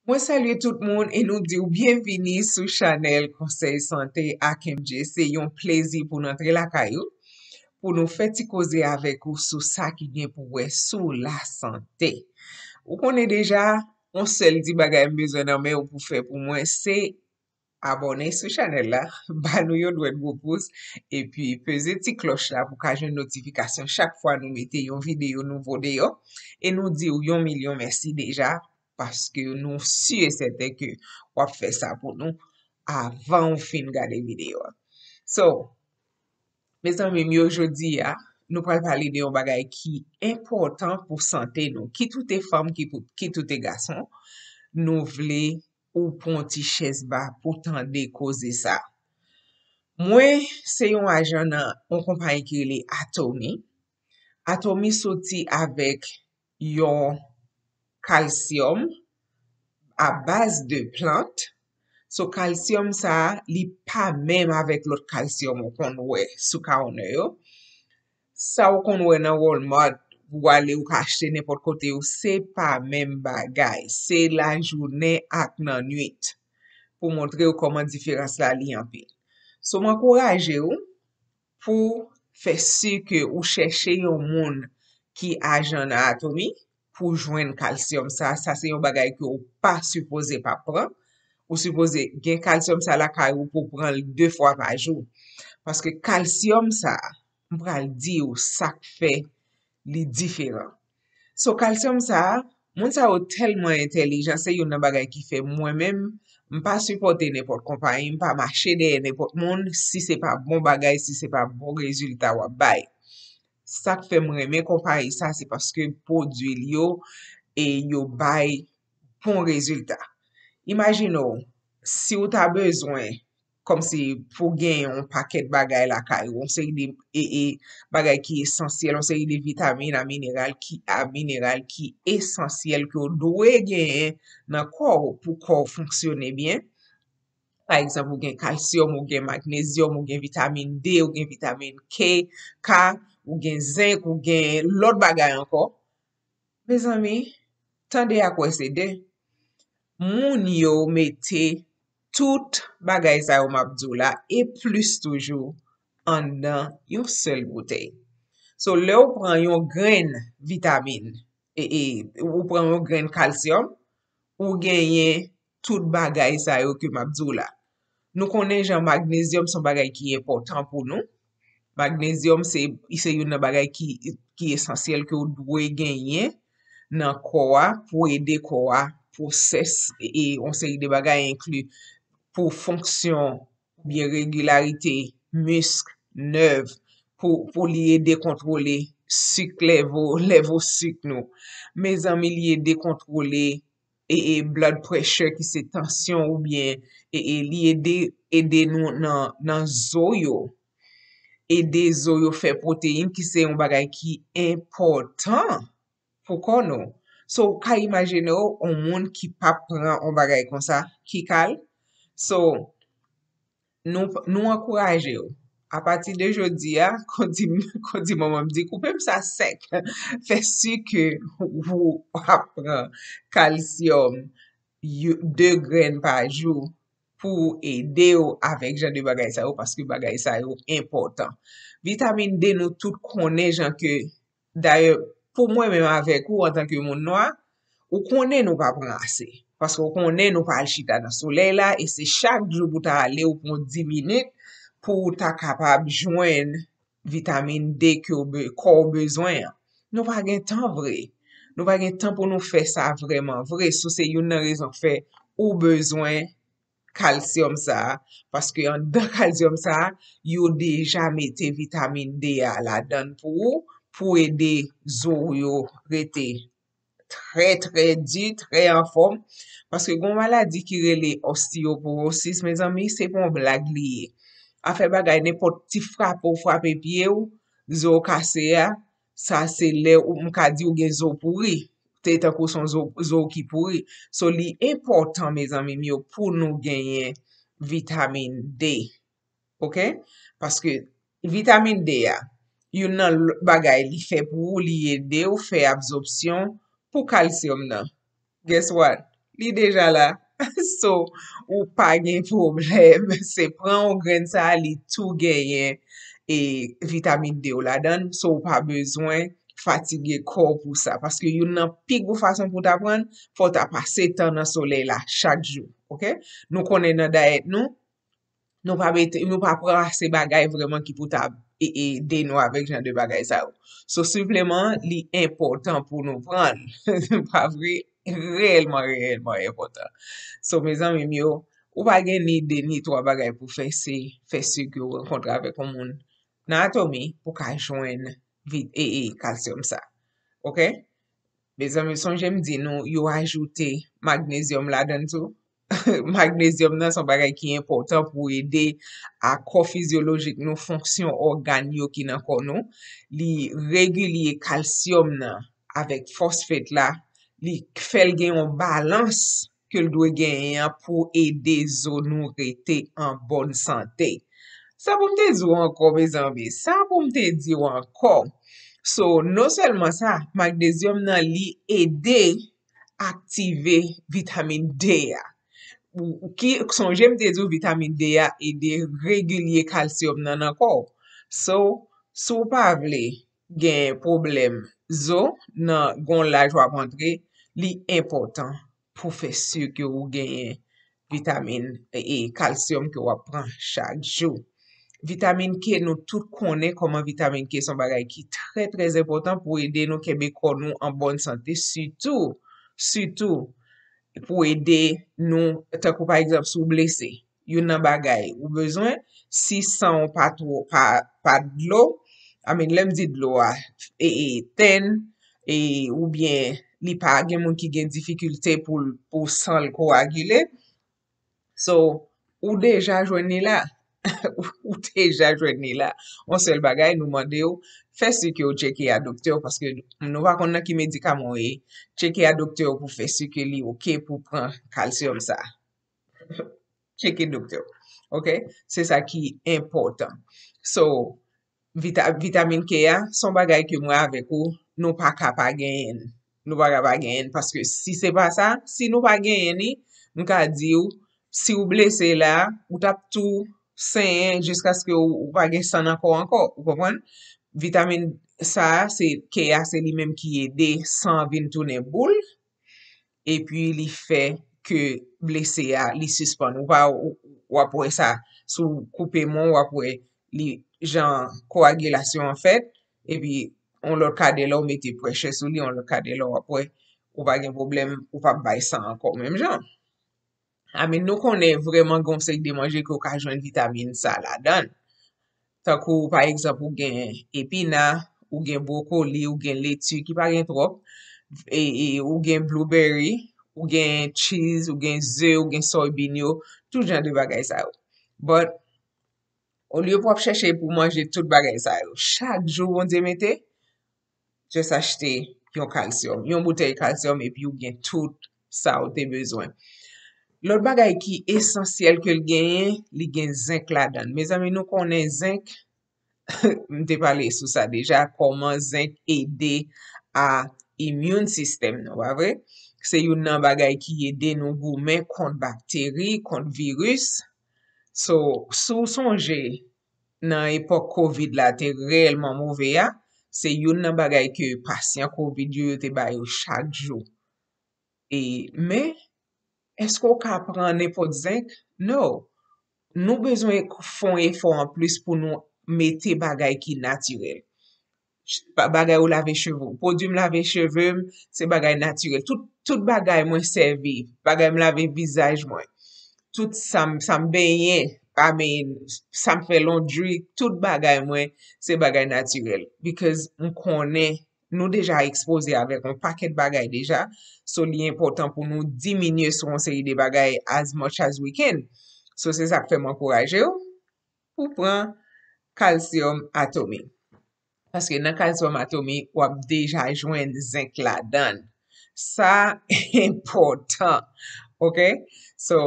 Moi, salut tout le monde et nous dire bienvenue sur Chanel Conseil Santé ak MJ. C'est un plaisir pour nous entrer la caillou, pour nous faire causer avec vous sur ça qui vient pour vous sur la santé. Ou connaît déjà, on seul dit bagay besoin nan men ou pour faire pour moi, c'est abonner sur Chanel là, ba nou yon doit gros pouce et puis peser ti cloche là pour ka une notification chaque fois nous mettons une vidéo nouveau de yo et nous dire yon million merci déjà parce que nous sûrs et certain que on fait ça pour nous avant ou fin regarder vidéo. So, mes amis, mi aujourd'hui nous pral parler de yon bagay qui important pour santé nous, qui tout est femme, qui tout est garçon, nous vle ou pon ti chaise ba pour tande causer ça. Moi, c'est yon agent nan on compagnie qui rele Atomy. Atomy sorti avec yon calcium à base de plantes. So calcium ça li pa même avec l'autre calcium ou kon wè sou ka one yo. Ça ou kon wè nan Walmart ou ale ou ka achete n'importe côté ou c'est pas même bagay. C'est la journée ak nan nuit pour montrer ou comment différence la li en pile. So m'encourage ou pour faire sûr que ou chercher yon moun qui agent nan Atomy pour joindre calcium ça c'est yon bagay que ou pas supposé pas prendre. Ou supposé gen calcium ça la kay ou pour prendre 2 fois par jour parce que calcium ça m'pral di ou ça fait li différent. So calcium ça, moun sa ou tellement intelligent, c'est yon nan bagay qui fait moi-même m'pas supporter n'importe compagnie, m'pas marcher derrière n'importe monde si c'est pas bon bagay, si c'est pas bon résultat wap bay. Ça fait m'aimer compagnie ça c'est parce que produit yo et yo bay bon résultat. Imaginons si ou ta besoin comme si pour gagner un paquet de bagay la kay ou on série de bagay qui essentiel, on série de vitamines à minéral qui essentiel que ou doit gagner dans corps pour corps fonctionner bien. Par exemple, ou gen calcium, ou gen magnesium, ou gen vitamine D, ou gen vitamine K, ou gen zinc, ou gen l'autre bagay encore. Mes amis, tande à quoi c'est de? Moun yo mette tout bagay sa yo mabdou la et plus toujours en dan yon seul bouteille. So le ou pran yon grain vitamine ou pran yon grain calcium ou genyen tout bagay sa yo ke mabdou la. Nou konnen jan magnesium son bagay ki important pour nous. Magnesium c'est yon nan bagay ki essentiel ke ou dwe genyen nan koa pour aider koa process et on série de bagay inclus pour fonction, bien régularité, muscle, nerve, pour li aider contrôler sucre level sucre nous. Mes amis li aider contrôler et blood pressure qui c'est tension ou bien li aider nous nan zo yo. Aider zo yo fait protéine qui c'est un bagay qui important pour kon nou. So, ka imagine ou, on moun ki pa pran on bagay kon sa, ki kal. So, nou encourage ou. A partir de jodi kon di maman di, koupem sa sec. Fè su ke ou apran calcium 2 graines par jour pour aider ou avec jan de bagay sa ou, parce que bagay sa ou important. Vitamine D nou tout konnen jan ke, d'ailleurs, pour moi même avec ou en tant que moun noir, ou konnen nou pa pran assez. Parce que ou konnen nou pa al chita dans soleil là, et c'est chaque jour pou ta ale ou pon 10 minutes pour ta capable joindre vitamine D que corps besoin. Nou pa gen temps vrai. Nou pa gen temps pour nous faire ça vraiment vrai. So c'est yon nan raison fait ou besoin calcium ça parce que en dans calcium ça, yo déjà mette vitamine D à la donne pour aider zo yo rete très dit, très en forme. Parce que gon maladie qui rele osteoporosis, mes amis, c'est bon blague liye. A fait bagay n'importe ti frappe ou frappe pied ou, zo kase ça c'est le ou m'ka di ou gen zo pourri. Te tankou son zo ki pourri. So li important, mes amis, myo, pour nous gagner vitamine D. OK? Parce que vitamine D yon nan bagay li fait pour li aider ou fait absorption pour calcium nan. Guess what? Li deja la. So, ou pa gen problem. Se pran ou gren sa, li tou genyen e vitamine D ou la dan. So, ou pa bezwen fatige kor pou sa. Paske yon nan pik ou fason pou ta pran, fò ta pase tan nan soleil la chak jou. Ok? Nou konen nan daet nou, nou pa pran se bagay vreman ki pou ta de nou avek jan de bagay sa ou. So, supleman li important pou nou pran. Pa vre, réellement important. So, mes amis yo, ou pa gen ni 3 bagay pou fè se que ou renkontre avek ou moun nan atomi pou ka jwen kalsium sa. Ok? Mes amis, son jem di nou, yo ajoute magnésium la dan tou. Magnésium nan son bagay ki important pou ede a kor fizyologik nou fonksyon organ yo ki nan kon nou. Li regulye kalsium nan avek fosfet la, li fel gen yon balans ke l dwe gen pou ede zon nou rete en bonne sante. Sa pou mte di ou ankon, mes amis. Sa pou mte di ou ankon. So, non selman sa, magnésium nan li ede aktive vitamine D ya. Ki son jem te di ou vitamine D ya ede regulye kalsium nan ankon. So, sou pa vle gen problem zo nan gon laj wap antre, li important pou fè sur ke ou genyen vitamine e kalsium ke wap pran chak jou. Vitamine K nou tout konen koman vitamine K son bagay ki tre important pou ede nou kebe kon nou en bonne sante. Surtout pou ede nou, takou par exemple sou blese. Yon nan bagay ou bezwen, si san pa d'lo, lem di d'lo a, ten, ou bien li pa gen moun ki gen difficulté pou san l koagule. So, ou deja jwen ni la. Ou deja jwen ni la. On sel bagay nou mande yo, fè si ke ou cheke a doktor, paske nou va kon nan ki medikaman e, cheke a doktor pou fè si ke li ok pou pran kalsium sa. Cheke doktor. Ok? Se sa ki important. So, vitamine K a, son bagay ke mwen avek ou, nou pa kapa genyen. Nou pa kapa genyen, paske si se pa sa, si nou pa genyen ni, nou ka di ou, si ou blese la, ou tap tou sen, jiska ske ou pa gen san anko, ou kompon? Vitamine sa, K a, se li menm ki ede san vin toune boule, e pi li fe ke blese a, li suspend. Ou pa wapwe sa, sou koupe mon wapwe, li jan koagulasyon an fet, e pi on lor kade la ou mette preche sou li, on lor kade la wapwe, ou pa gen problem, ou pa bay san anko, menm jan. Amen nou konen vreman gonsek de manje ko ka jwen vitamine sa la dan. Takou, par exemple, ou gen epina, ou gen brokoli, ou gen letu ki pa gen trop, ou gen blueberry, ou gen cheese, ou gen ze, ou gen soybean yo, tout jan de bagay sa yo. But, ou liyo pou ap chèche pou manje tout bagay sa yo. Chak jou on di mette, jes achete yon kalsium, yon bouteille kalsium, epi ou gen tout sa ou te bezwen. L'ot bagay ki esensyel ke l genyen, li gen zinc la dan. Mes amis, nou konen zinc, mte pale sou sa deja, koman zinc ede a immune system nou, ba vre? Se yon nan bagay ki ede nou goumen kont bakteri, kont virus. So, sou sonje nan epok COVID la te reelman mouve ya, se yon nan bagay ke pasyen COVID yo te bayo chak jou. Men, esko ka pran nepot zinc? No. Nou bezwen fon effort en plus pou nou mette bagay ki naturel. Bagay ou lave cheveux. Produit m lave cheveux, se bagay naturel. Tout bagay mwen servi. Bagay m lave visaj mwen. Tout sa m benye. Sa m fe laundry. Tout bagay mwen, se bagay naturel. Because m konen, nou deja expose avek un paket bagay deja. So li important pou nou diminye son seri de bagay as much as we can. So se sa fe m ankoraje ou pou pran kalsium atomi. Paske nan kalsium atomi wap deja jwen zinc la dan. Sa important. Ok? So,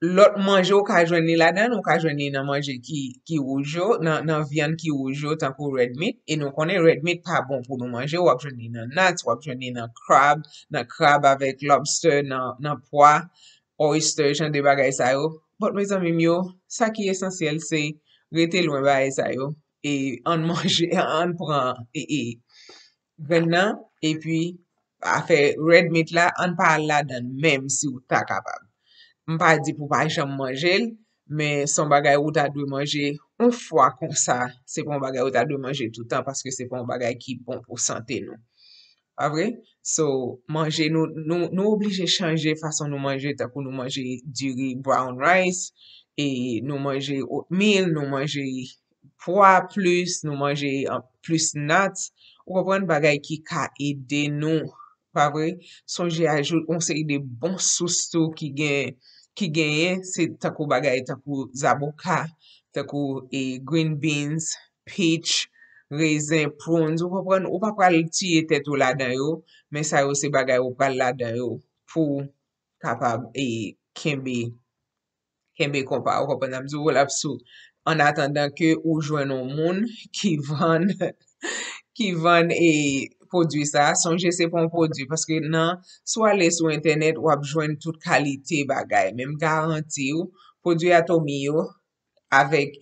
lot manje ou ka jwen ni la dan, ou ka jwen ni nan manje ki rouj yo, nan viande ki rouj yo, tankou red meat, e nou konen red meat pa bon pou nou manje, wap jwen ni nan nuts, wap jwen ni nan crab avek lobster, nan poa, oyster, jan de bagay sa yo. But me zanmim yo, sa ki esensyel se rete lwen bagay sa yo, e an manje, an pran, gren nan, e pi a fe red meat la, an pa la dan menm si ou ta kapab. Mpa di pou pa jam manjel, men son bagay ou ta dwe manje un fwa kon sa, se pon bagay ou ta dwe manje toutan, paske se pon bagay ki bon pou sante nou. Pa vre? So, manje nou oblige chanje fason nou manje, takou nou manje diri brown rice, e nou manje oatmeal, nou manje poa plus, nou manje plus nuts, ou repren bagay ki ka ede nou. Pa vre? Sonje ajout, on se de bon sous tou ki genye, se takou bagay, takou zaboka, takou green beans, peach, raisin, prunes, ou pa pral tiye tet ou la dan yo, men sa yo se bagay ou pral la dan yo pou kapab kembe kompa, ou repren amzou ou lapsou, an atendan ke ou jwen nou moun ki van produit sa, sonje se pon produit, paske nan, sou ale sou internet, wap jwen tout kalite bagay, menm garanti ou, produit Atomy yo, avek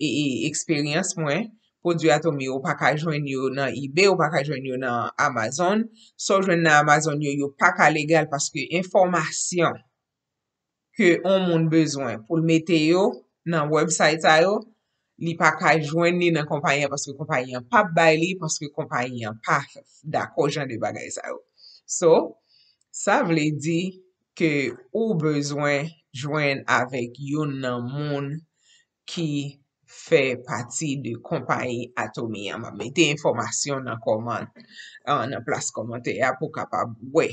eksperyans mwen, produit Atomy yo, pa ka jwen yo nan eBay, ou pa ka jwen yo nan Amazon, so jwen nan Amazon yo pa ka legal, paske informasyon ke on moun bezwen, pou l mete yo, nan website a yo, li pa ka jwen ni nan kompanyen, paske kompanyen pa bay li, paske kompanyen pa dako jan de bagay sa yo. So, sa vle di ke ou bezwen jwen avek yon nan moun ki fe pati de kompanyi Atomy. Ma mette informasyon nan koman, nan plas komante ya pou kapab we.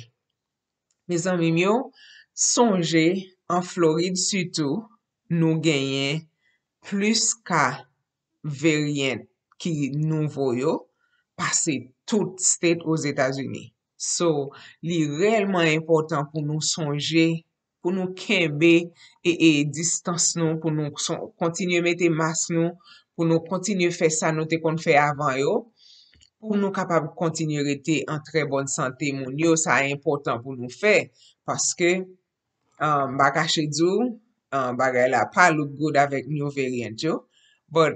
Me zanmim yo, sonje, an Floride sutou, nou genyen plus ka variant ki nouvo yo, pase tout state os Etats-Unis. So, li relman important pou nou sonje, pou nou kembe distans nou, pou nou kontinye mette mas nou, pou nou kontinye fe sa nou te kon fe avan yo, pou nou kapab kontinye rete an tre bon sante moun yo, sa important pou nou fe, paske, baka chedzou, bagay la pa look good avek new variant yo, but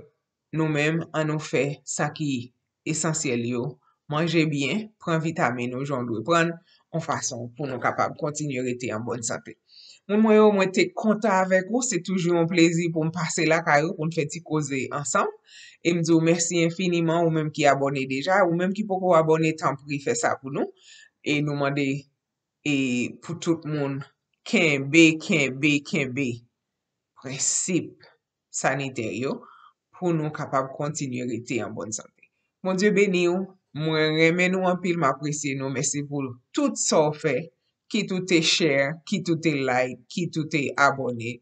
nou menm an nou fe sa ki esensyel yo, manje bien, pran vitamine ou jon dwe pran, an fason pou nou kapab kontinye rete an bon sante. Mwen yo mwen te konta avek ou, se toujou an plezi pou m pase la kayo, pou m feti koze ansam, e m di ou mersi infiniman ou menm ki abone deja, ou menm ki poko abone tan pri fe sa pou nou, e nou mande pou tout moun kenbe prinsip saniteryo pou nou kapab kontinye rete an bon sante. Mon Dieu beni ou, mwen remen nou an pil, m'apresye nou, mersi pou tout sa fe, ki tout te share, ki tout te like, ki tout te abone.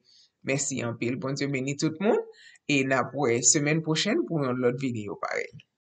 Mersi an pil, bon Dieu beni tout moun, e napwe semen pochen pou yon lot video parel.